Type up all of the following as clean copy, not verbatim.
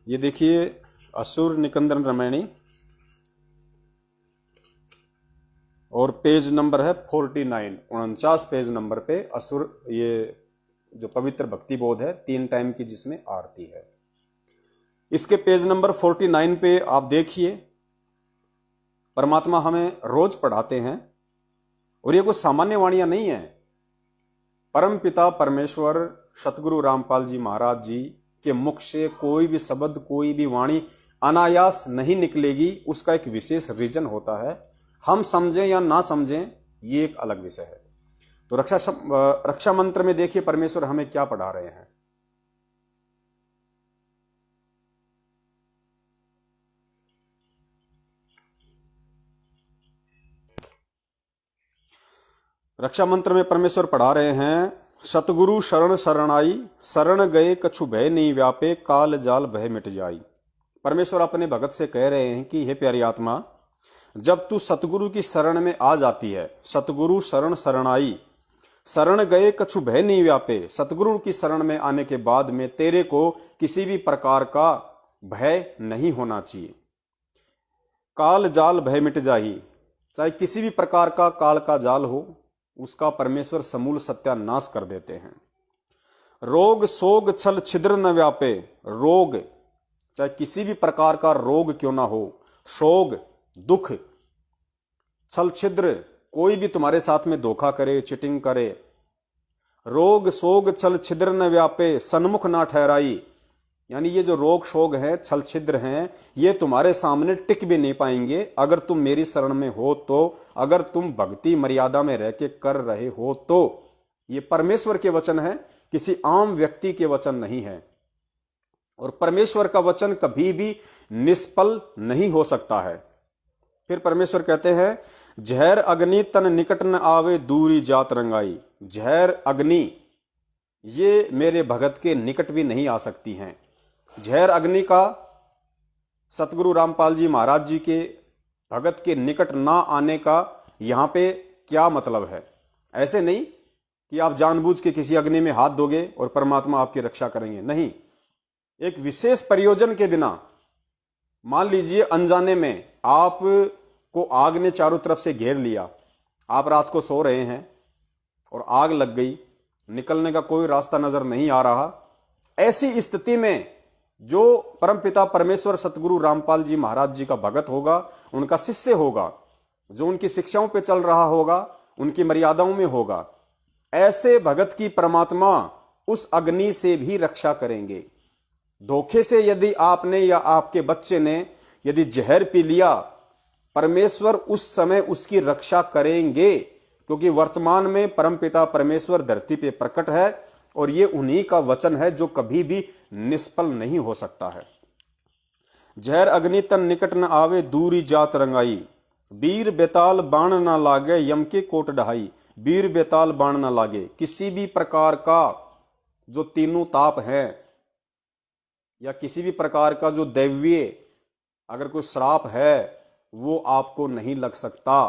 ये देखिए असुर निकंदन रामायणी और पेज नंबर है 49, 49 पेज नंबर पे असुर, ये जो पवित्र भक्ति बोध है 3 टाइम की जिसमें आरती है, इसके पेज नंबर 49 पे आप देखिए परमात्मा हमें रोज पढ़ाते हैं और ये कोई सामान्य वाणियां नहीं है। परम पिता परमेश्वर सतगुरु रामपाल जी महाराज जी के मुख से कोई भी शब्द, कोई भी वाणी अनायास नहीं निकलेगी, उसका एक विशेष रीजन होता है। हम समझें या ना समझें ये एक अलग विषय है। तो रक्षा मंत्र में देखिए परमेश्वर हमें क्या पढ़ा रहे हैं। रक्षा मंत्र में परमेश्वर पढ़ा रहे हैं, सतगुरु शरण शरणाई, शरण गए कछु भय नहीं व्यापे, काल जाल भय मिट जाई। परमेश्वर अपने भगत से कह रहे हैं कि हे प्यारी आत्मा, जब तू सतगुरु की शरण में आ जाती है, सतगुरु शरण शरणाई, शरण गए कछु भय नहीं व्यापे, सतगुरु की शरण में आने के बाद में तेरे को किसी भी प्रकार का भय नहीं होना चाहिए। काल जाल भय मिट जाही, चाहे किसी भी प्रकार का काल का जाल हो, उसका परमेश्वर समूल सत्यानाश कर देते हैं। रोग सोग छल छिद्र न व्यापे, रोग चाहे किसी भी प्रकार का रोग क्यों ना हो, शोग दुख, छल छिद्र कोई भी तुम्हारे साथ में धोखा करे, चिटिंग करे, रोग सोग छल छिद्र न व्यापे, सन्मुख ना ठहराई, यानी ये जो रोग शोग है, छल छिद्र हैं, ये तुम्हारे सामने टिक भी नहीं पाएंगे अगर तुम मेरी शरण में हो तो, अगर तुम भक्ति मर्यादा में रह के कर रहे हो तो। ये परमेश्वर के वचन है, किसी आम व्यक्ति के वचन नहीं है। और परमेश्वर का वचन कभी भी निष्फल नहीं हो सकता है। फिर परमेश्वर कहते हैं, जहर अग्नि तन निकट न आवे, दूरी जात रंगाई। जहर अग्नि ये मेरे भगत के निकट भी नहीं आ सकती हैं। जहर अग्नि का सतगुरु रामपाल जी महाराज जी के भगत के निकट ना आने का यहां पे क्या मतलब है? ऐसे नहीं कि आप जानबूझ के किसी अग्नि में हाथ दोगे और परमात्मा आपकी रक्षा करेंगे, नहीं। एक विशेष प्रयोजन के बिना, मान लीजिए अनजाने में आप को आग ने चारों तरफ से घेर लिया, आप रात को सो रहे हैं और आग लग गई, निकलने का कोई रास्ता नजर नहीं आ रहा। ऐसी स्थिति में जो परमपिता परमेश्वर सतगुरु रामपाल जी महाराज जी का भगत होगा, उनका शिष्य होगा, जो उनकी शिक्षाओं पे चल रहा होगा, उनकी मर्यादाओं में होगा, ऐसे भगत की परमात्मा उस अग्नि से भी रक्षा करेंगे। धोखे से यदि आपने या आपके बच्चे ने यदि जहर पी लिया, परमेश्वर उस समय उसकी रक्षा करेंगे, क्योंकि वर्तमान में परमपिता परमेश्वर धरती पे प्रकट है और ये उन्हीं का वचन है जो कभी भी निष्फल नहीं हो सकता है। जहर अग्नि तन निकट न आवे, दूरी जात रंगाई, वीर बेताल बाण न लागे, यम के कोट ढहाई। वीर बेताल बाण न लागे, किसी भी प्रकार का जो तीनों ताप है या किसी भी प्रकार का जो दैवीय अगर कोई श्राप है वो आपको नहीं लग सकता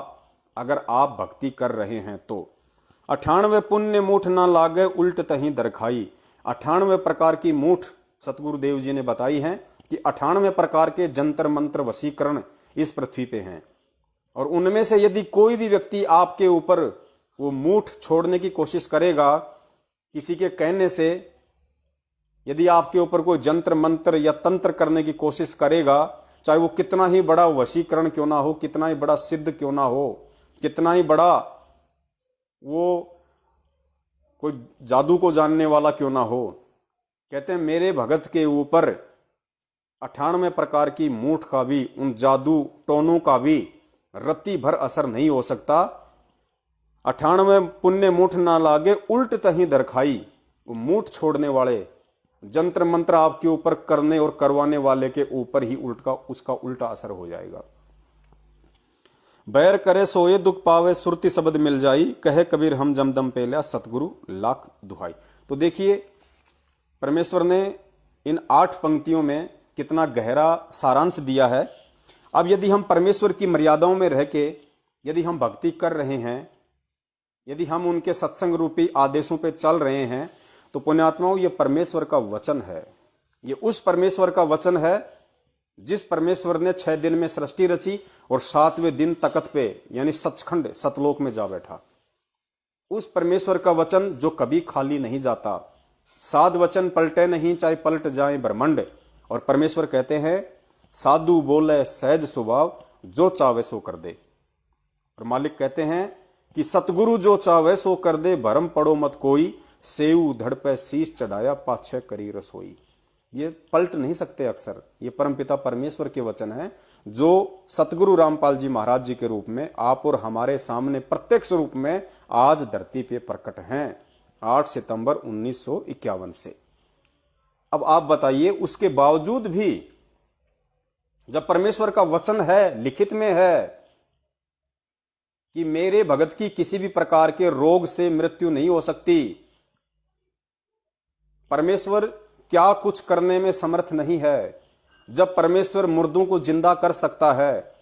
अगर आप भक्ति कर रहे हैं तो। 98 पुण्य मूठ ना लागे, उल्ट तही दरखाई। 98 प्रकार की मूठ सतगुरुदेव जी ने बताई है कि 98 प्रकार के जंतर मंत्र वशीकरण इस पृथ्वी पे हैं, और उनमें से यदि कोई भी व्यक्ति आपके ऊपर वो मूठ छोड़ने की कोशिश करेगा, किसी के कहने से यदि आपके ऊपर कोई जंत्र मंत्र या तंत्र करने की कोशिश करेगा, चाहे वो कितना ही बड़ा वशीकरण क्यों ना हो, कितना ही बड़ा सिद्ध क्यों ना हो, कितना ही बड़ा वो कोई जादू को जानने वाला क्यों ना हो, कहते हैं मेरे भगत के ऊपर 98 प्रकार की मूठ का भी, उन जादू टोनों का भी रत्ती भर असर नहीं हो सकता। 98 पुण्य मूठ ना लागे, उल्ट तही दरखाई। वो मूठ छोड़ने वाले जंत्र मंत्र आपके ऊपर करने और करवाने वाले के ऊपर ही उसका उल्टा असर हो जाएगा। बैर करे सोए दुख पावे, सुरती शब्द मिल जाई, कहे कबीर हम जमदम पे लिया, सतगुरु लाख दुहाई। तो देखिए परमेश्वर ने इन 8 पंक्तियों में कितना गहरा सारांश दिया है। अब यदि हम परमेश्वर की मर्यादाओं में रह के यदि हम भक्ति कर रहे हैं, यदि हम उनके सत्संग रूपी आदेशों पे चल रहे हैं, तो पुण्यात्माओं ये परमेश्वर का वचन है, ये उस परमेश्वर का वचन है जिस परमेश्वर ने 6 दिन में सृष्टि रची और 7वें दिन तख्त पे यानी सचखंड सतलोक में जा बैठा। उस परमेश्वर का वचन जो कभी खाली नहीं जाता। साध वचन पलटे नहीं, चाहे पलट जाए ब्रह्मांड। और परमेश्वर कहते हैं साधु बोले सहज स्वभाव, जो चावे सो कर दे। और मालिक कहते हैं कि सतगुरु जो चावे सो कर दे, भरम पड़ो मत कोई, सेऊ धड़ पे शीश चढ़ाया पाछे करी रसोई। ये पलट नहीं सकते अक्सर। ये परमपिता परमेश्वर के वचन है जो सतगुरु रामपाल जी महाराज जी के रूप में आप और हमारे सामने प्रत्यक्ष रूप में आज धरती पे प्रकट हैं 8 सितंबर 1951 से। अब आप बताइए, उसके बावजूद भी जब परमेश्वर का वचन है, लिखित में है कि मेरे भगत की किसी भी प्रकार के रोग से मृत्यु नहीं हो सकती, परमेश्वर क्या कुछ करने में समर्थ नहीं है, जब परमेश्वर मुर्दों को जिंदा कर सकता है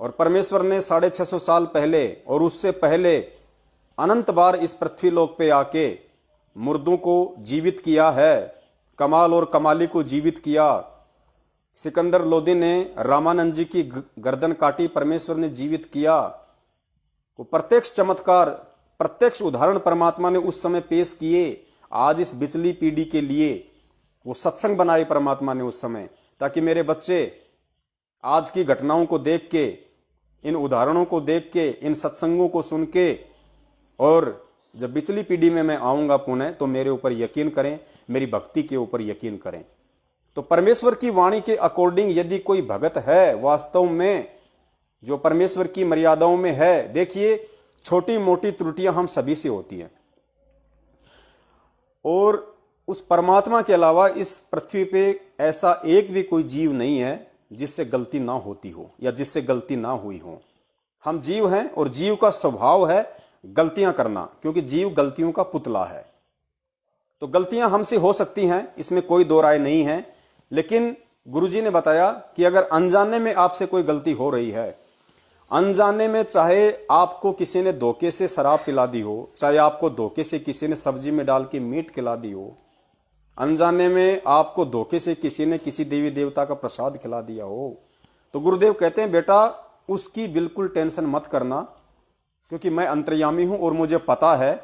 और परमेश्वर ने 650 साल पहले और उससे पहले अनंत बार इस पृथ्वी लोक पे आके मुर्दों को जीवित किया है, कमाल और कमाली को जीवित किया। सिकंदर लोदी ने रामानंद जी की गर्दन काटी, परमेश्वर ने जीवित किया। वो प्रत्यक्ष चमत्कार, प्रत्यक्ष उदाहरण परमात्मा ने उस समय पेश किए। आज इस बिचली पीढ़ी के लिए वो सत्संग बनाए परमात्मा ने उस समय, ताकि मेरे बच्चे आज की घटनाओं को देख के, इन उदाहरणों को देख के, इन सत्संगों को सुन के, और जब बिचली पीढ़ी में मैं आऊंगा पुनः, तो मेरे ऊपर यकीन करें, मेरी भक्ति के ऊपर यकीन करें। तो परमेश्वर की वाणी के अकॉर्डिंग यदि कोई भगत है वास्तव में जो परमेश्वर की मर्यादाओं में है, देखिए छोटी मोटी त्रुटियां हम सभी से होती हैं और उस परमात्मा के अलावा इस पृथ्वी पे ऐसा एक भी कोई जीव नहीं है जिससे गलती ना होती हो या जिससे गलती ना हुई हो। हम जीव हैं और जीव का स्वभाव है गलतियां करना, क्योंकि जीव गलतियों का पुतला है। तो गलतियां हमसे हो सकती हैं, इसमें कोई दो राय नहीं है। लेकिन गुरुजी ने बताया कि अगर अनजाने में आपसे कोई गलती हो रही है, अनजाने में चाहे आपको किसी ने धोखे से शराब पिला दी हो, चाहे आपको धोखे से किसी ने सब्जी में डाल के मीट खिला दी हो, अनजाने में आपको धोखे से किसी ने किसी देवी देवता का प्रसाद खिला दिया हो, तो गुरुदेव कहते हैं बेटा उसकी बिल्कुल टेंशन मत करना, क्योंकि मैं अंतर्यामी हूं और मुझे पता है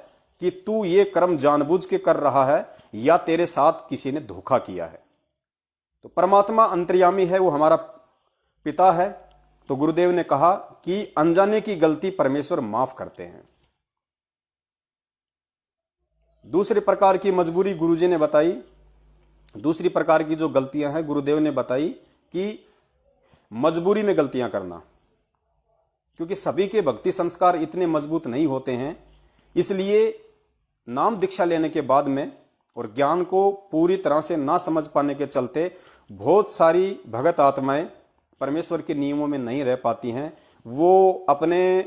कि तू ये कर्म जानबूझ के कर रहा है या तेरे साथ किसी ने धोखा किया है। तो परमात्मा अंतर्यामी है, वो हमारा पिता है। तो गुरुदेव ने कहा कि अनजाने की गलती परमेश्वर माफ करते हैं। दूसरी प्रकार की मजबूरी गुरुजी ने बताई, दूसरी प्रकार की जो गलतियां हैं गुरुदेव ने बताई कि मजबूरी में गलतियां करना, क्योंकि सभी के भक्ति संस्कार इतने मजबूत नहीं होते हैं। इसलिए नाम दीक्षा लेने के बाद में और ज्ञान को पूरी तरह से ना समझ पाने के चलते बहुत सारी भगत आत्माएं परमेश्वर के नियमों में नहीं रह पाती हैं। वो अपने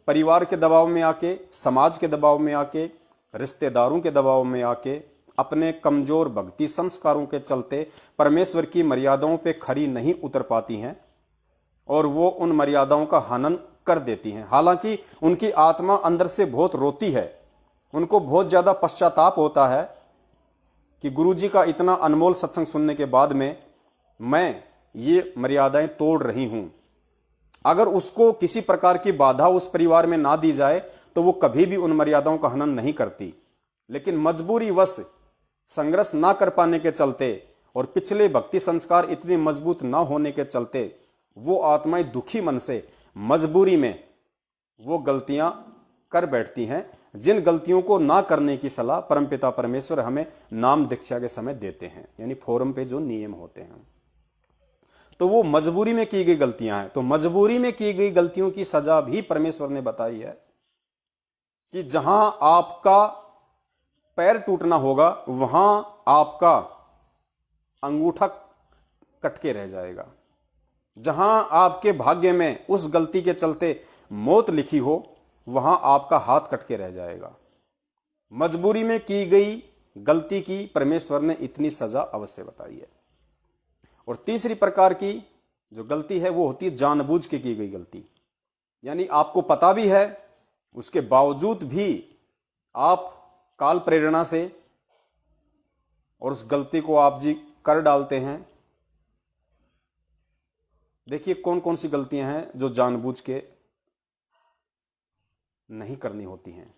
परिवार के दबाव में आके, समाज के दबाव में आके, रिश्तेदारों के दबाव में आके, अपने कमजोर भक्ति संस्कारों के चलते परमेश्वर की मर्यादाओं पे खरी नहीं उतर पाती हैं और वो उन मर्यादाओं का हनन कर देती हैं। हालांकि उनकी आत्मा अंदर से बहुत रोती है, उनको बहुत ज्यादा पश्चाताप होता है कि गुरुजी का इतना अनमोल सत्संग सुनने के बाद में मैं ये मर्यादाएं तोड़ रही हूं। अगर उसको किसी प्रकार की बाधा उस परिवार में ना दी जाए तो वो कभी भी उन मर्यादाओं का हनन नहीं करती। लेकिन मजबूरी वश संघर्ष ना कर पाने के चलते और पिछले भक्ति संस्कार इतने मजबूत ना होने के चलते वो आत्माएं दुखी मन से मजबूरी में वो गलतियां कर बैठती हैं, जिन गलतियों को ना करने की सलाह परमपिता परमेश्वर हमें नाम दीक्षा के समय देते हैं, यानी फोरम पे जो नियम होते हैं। तो वो मजबूरी में की गई गलतियां हैं। तो मजबूरी में की गई गलतियों की सजा भी परमेश्वर ने बताई है कि जहां आपका पैर टूटना होगा वहां आपका अंगूठा कटके रह जाएगा। जहां आपके भाग्य में उस गलती के चलते मौत लिखी हो वहां आपका हाथ कटके रह जाएगा। मजबूरी में की गई गलती की परमेश्वर ने इतनी सजा अवश्य बताई है। और तीसरी प्रकार की जो गलती है वो होती है जानबूझ के की गई गलती, यानी आपको पता भी है उसके बावजूद भी आप काल प्रेरणा से और उस गलती को आप जी कर डालते हैं। देखिए कौन कौन सी गलतियां हैं जो जानबूझ के नहीं करनी होती हैं।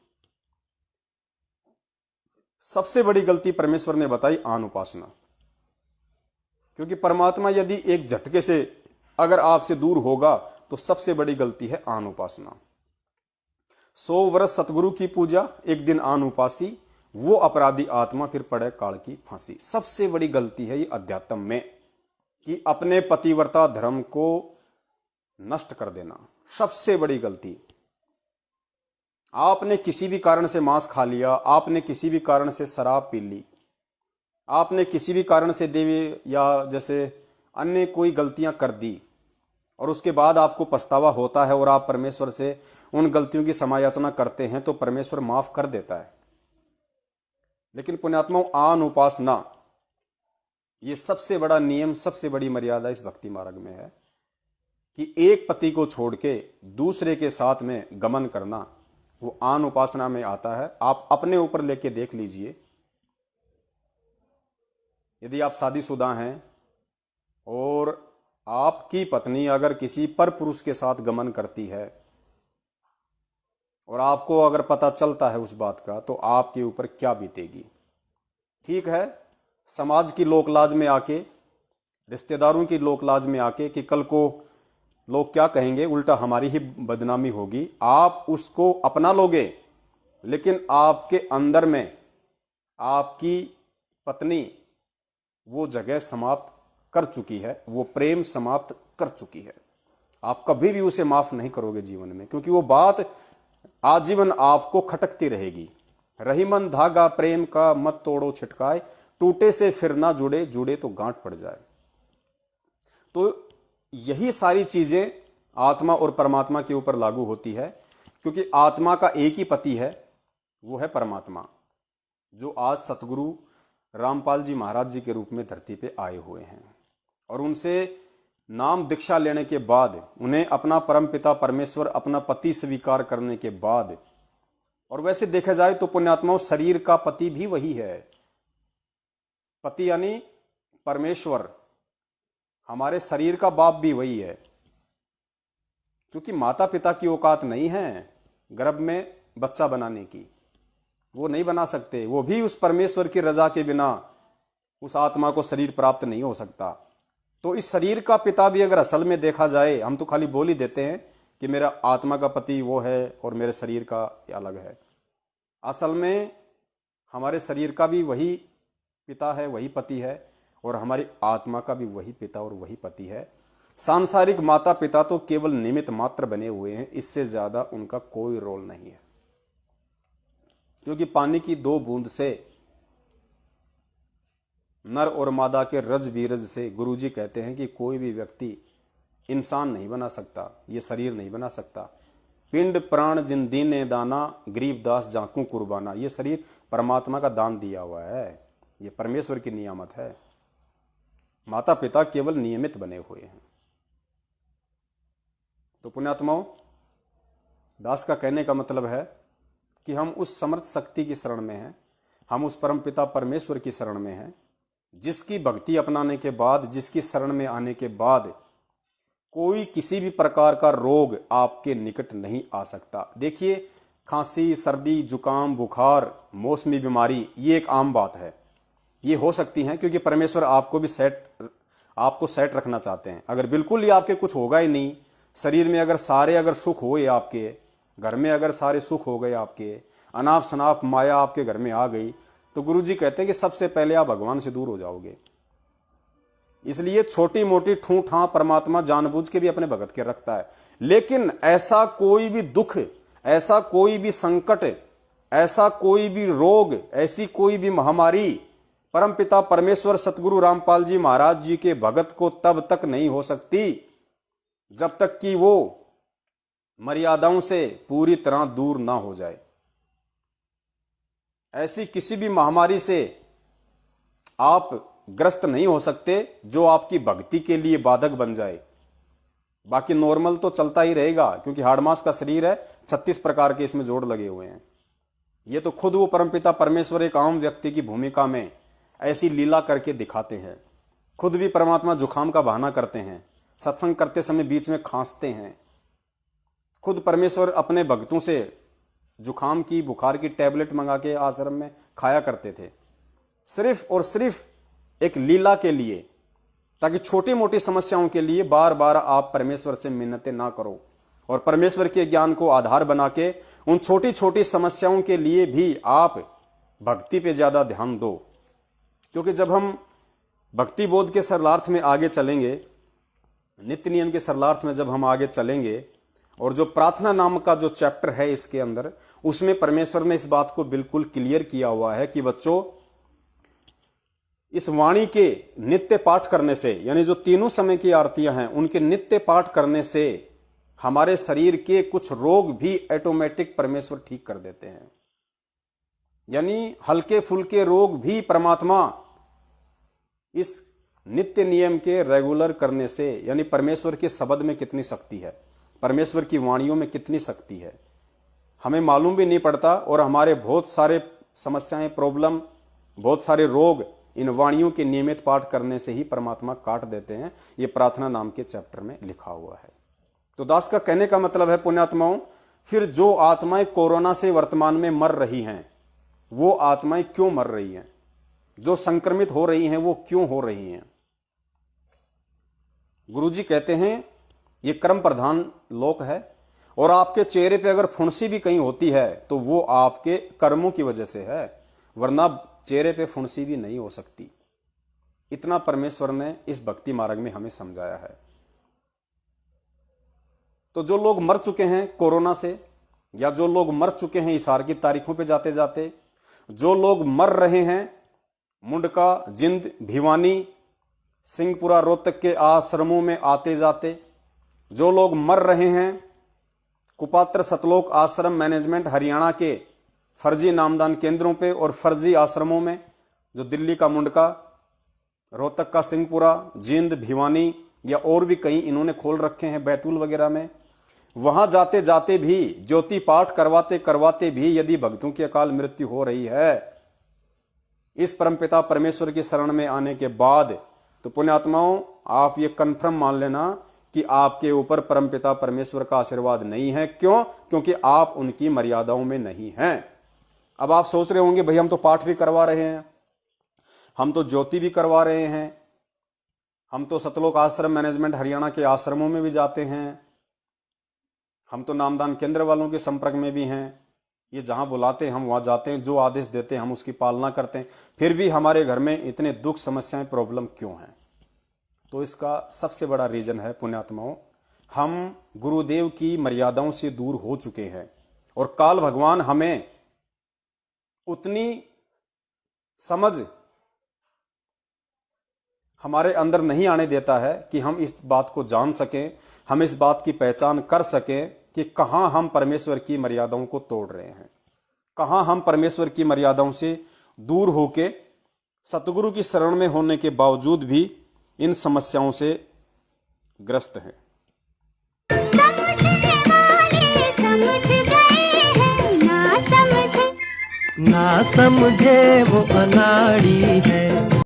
सबसे बड़ी गलती परमेश्वर ने बताई आन उपासना, क्योंकि परमात्मा यदि एक झटके से अगर आपसे दूर होगा तो सबसे बड़ी गलती है आन उपासना। 100 वर्ष सतगुरु की पूजा, एक दिन आन उपासी, वो अपराधी आत्मा फिर पड़े काल की फांसी। सबसे बड़ी गलती है ये अध्यात्म में कि अपने पतिव्रता धर्म को नष्ट कर देना, सबसे बड़ी गलती। आपने किसी भी कारण से मांस खा लिया, आपने किसी भी कारण से शराब पी ली, आपने किसी भी कारण से देवी या जैसे अन्य कोई गलतियां कर दी और उसके बाद आपको पछतावा होता है और आप परमेश्वर से उन गलतियों की समायाचना करते हैं तो परमेश्वर माफ कर देता है। लेकिन पुण्यात्माओं, आन उपासना ये सबसे बड़ा नियम, सबसे बड़ी मर्यादा इस भक्ति मार्ग में है कि एक पति को छोड़ के दूसरे के साथ में गमन करना, वो आन उपासना में आता है। आप अपने ऊपर लेके देख लीजिए, यदि आप शादीशुदा हैं और आपकी पत्नी अगर किसी पर पुरुष के साथ गमन करती है और आपको अगर पता चलता है उस बात का, तो आपके ऊपर क्या बीतेगी। ठीक है, समाज की लोकलाज में आके, रिश्तेदारों की लोकलाज में आके कि कल को लोग क्या कहेंगे, उल्टा हमारी ही बदनामी होगी, आप उसको अपना लोगे, लेकिन आपके अंदर में आपकी पत्नी वो जगह समाप्त कर चुकी है, वो प्रेम समाप्त कर चुकी है। आप कभी भी उसे माफ नहीं करोगे जीवन में, क्योंकि वो बात आजीवन आपको खटकती रहेगी। रही मन धागा प्रेम का, मत तोड़ो छिटकाए, टूटे से फिर ना जुड़े, जुड़े तो गांठ पड़ जाए। तो यही सारी चीजें आत्मा और परमात्मा के ऊपर लागू होती है, क्योंकि आत्मा का एक ही पति है, वो है परमात्मा, जो आज सतगुरु रामपाल जी महाराज जी के रूप में धरती पे आए हुए हैं। और उनसे नाम दीक्षा लेने के बाद, उन्हें अपना परमपिता परमेश्वर अपना पति स्वीकार करने के बाद, और वैसे देखा जाए तो पुण्यात्माओं, शरीर का पति भी वही है। पति यानी परमेश्वर, हमारे शरीर का बाप भी वही है, क्योंकि माता पिता की औकात नहीं है गर्भ में बच्चा बनाने की, वो नहीं बना सकते। वो भी उस परमेश्वर की रजा के बिना उस आत्मा को शरीर प्राप्त नहीं हो सकता। तो इस शरीर का पिता भी अगर असल में देखा जाए, हम तो खाली बोल ही देते हैं कि मेरा आत्मा का पति वो है और मेरे शरीर का अलग है। असल में हमारे शरीर का भी वही पिता है, वही पति है, और हमारी आत्मा का भी वही पिता और वही पति है। सांसारिक माता पिता तो केवल निमित्त मात्र बने हुए हैं, इससे ज्यादा उनका कोई रोल नहीं है। क्योंकि पानी की 2 बूंद से, नर और मादा के रज बीरज से, गुरुजी कहते हैं कि कोई भी व्यक्ति इंसान नहीं बना सकता, ये शरीर नहीं बना सकता। पिंड प्राण जिन दीने दाना, गरीब दास जाकू कुर्बाना, ये शरीर परमात्मा का दान दिया हुआ है, ये परमेश्वर की नियामत है। माता पिता केवल नियमित बने हुए हैं। तो पुण्यात्माओं, दास का कहने का मतलब है कि हम उस समर्थ शक्ति की शरण में हैं, हम उस परम पिता परमेश्वर की शरण में हैं, जिसकी भक्ति अपनाने के बाद, जिसकी शरण में आने के बाद कोई किसी भी प्रकार का रोग आपके निकट नहीं आ सकता। देखिए, खांसी, सर्दी, जुकाम, बुखार, मौसमी बीमारी, ये एक आम बात है, ये हो सकती हैं, क्योंकि परमेश्वर आपको भी आपको सेट रखना चाहते हैं। अगर बिल्कुल ही आपके कुछ होगा ही नहीं, शरीर में अगर सारे सुख हुए, आपके घर में अगर सारे सुख हो गए, आपके अनाप शनाप माया आपके घर में आ गई, तो गुरुजी कहते हैं कि सबसे पहले आप भगवान से दूर हो जाओगे। इसलिए छोटी मोटी ठूं ठां परमात्मा जानबूझ के भी अपने भगत के रखता है, लेकिन ऐसा कोई भी दुख, ऐसा कोई भी संकट, ऐसा कोई भी रोग, ऐसी कोई भी महामारी परमपिता परमेश्वर सतगुरु रामपाल जी महाराज जी के भगत को तब तक नहीं हो सकती जब तक कि वो मर्यादाओं से पूरी तरह दूर ना हो जाए। ऐसी किसी भी महामारी से आप ग्रस्त नहीं हो सकते जो आपकी भक्ति के लिए बाधक बन जाए। बाकी नॉर्मल तो चलता ही रहेगा, क्योंकि हाड़मास का शरीर है, 36 प्रकार के इसमें जोड़ लगे हुए हैं। ये तो खुद वो परमपिता परमेश्वर एक आम व्यक्ति की भूमिका में ऐसी लीला करके दिखाते हैं। खुद भी परमात्मा जुखाम का बहाना करते हैं, सत्संग करते समय बीच में खांसते हैं। खुद परमेश्वर अपने भक्तों से जुखाम की, बुखार की टैबलेट मंगा के आश्रम में खाया करते थे, सिर्फ और सिर्फ एक लीला के लिए, ताकि छोटी मोटी समस्याओं के लिए बार बार आप परमेश्वर से मिन्नतें ना करो और परमेश्वर के ज्ञान को आधार बना के उन छोटी छोटी समस्याओं के लिए भी आप भक्ति पे ज्यादा ध्यान दो। क्योंकि जब हम भक्ति बोध के सरलार्थ में आगे चलेंगे, नित्य नियम के सरलार्थ में जब हम आगे चलेंगे, और जो प्रार्थना नाम का जो चैप्टर है इसके अंदर, उसमें परमेश्वर ने इस बात को बिल्कुल क्लियर किया हुआ है कि बच्चों, इस वाणी के नित्य पाठ करने से, यानी जो तीनों समय की आरतियां हैं उनके नित्य पाठ करने से हमारे शरीर के कुछ रोग भी ऑटोमेटिक परमेश्वर ठीक कर देते हैं। यानी हल्के फुल्के रोग भी परमात्मा इस नित्य नियम के रेगुलर करने से, यानी परमेश्वर के शब्द में कितनी शक्ति है, परमेश्वर की वाणियों में कितनी शक्ति है, हमें मालूम भी नहीं पड़ता, और हमारे बहुत सारे समस्याएं, प्रॉब्लम, बहुत सारे रोग इन वाणियों के नियमित पाठ करने से ही परमात्मा काट देते हैं। ये प्रार्थना नाम के चैप्टर में लिखा हुआ है। तो दास का कहने का मतलब है, पुण्यात्माओं, फिर जो आत्माएं कोरोना से वर्तमान में मर रही हैं, वो आत्माएं क्यों मर रही हैं? जो संक्रमित हो रही हैं वो क्यों हो रही हैं? गुरुजी कहते हैं ये कर्म प्रधान लोक है, और आपके चेहरे पे अगर फुंसी भी कहीं होती है तो वो आपके कर्मों की वजह से है, वरना चेहरे पे फुंसी भी नहीं हो सकती। इतना परमेश्वर ने इस भक्ति मार्ग में हमें समझाया है। तो जो लोग मर चुके हैं कोरोना से, या जो लोग मर चुके हैं इशार की तारीखों पे जाते जाते, जो लोग मर रहे हैं मुंडका, जिंद, भिवानी, सिंहपुरा, रोहतक के आश्रमों में आते जाते, जो लोग मर रहे हैं कुपात्र, सतलोक आश्रम मैनेजमेंट हरियाणा के फर्जी नामदान केंद्रों पे और फर्जी आश्रमों में, जो दिल्ली का मुंडका, रोहतक का सिंहपुरा, जिंद, भिवानी या और भी कहीं इन्होंने खोल रखे हैं, बैतूल वगैरह में, वहां जाते जाते भी, ज्योति पाठ करवाते करवाते भी यदि भक्तों की अकाल मृत्यु हो रही है इस परमपिता परमेश्वर की शरण में आने के बाद, तो पुण्यात्माओं आप ये कन्फर्म मान लेना कि आपके ऊपर परमपिता परमेश्वर का आशीर्वाद नहीं है। क्यों? क्योंकि आप उनकी मर्यादाओं में नहीं हैं। अब आप सोच रहे होंगे, भाई हम तो पाठ भी करवा रहे हैं, हम तो ज्योति भी करवा रहे हैं, हम तो सतलोक आश्रम मैनेजमेंट हरियाणा के आश्रमों में भी जाते हैं, हम तो नामदान केंद्र वालों के संपर्क में भी हैं, ये जहां बुलाते हैं हम वहां जाते हैं, जो आदेश देते हैं हम उसकी पालना करते हैं, फिर भी हमारे घर में इतने दुख, समस्याएं, प्रॉब्लम क्यों हैं? तो इसका सबसे बड़ा रीजन है पुण्यात्माओं, हम गुरुदेव की मर्यादाओं से दूर हो चुके हैं, और काल भगवान हमें उतनी समझ हमारे अंदर नहीं आने देता है कि हम इस बात को जान सकें, हम इस बात की पहचान कर सकें कि कहां हम परमेश्वर की मर्यादाओं को तोड़ रहे हैं, कहां हम परमेश्वर की मर्यादाओं से दूर होके सतगुरु की शरण में होने के बावजूद भी इन समस्याओं से ग्रस्त हैं। ना समझे वो अनाड़ी है।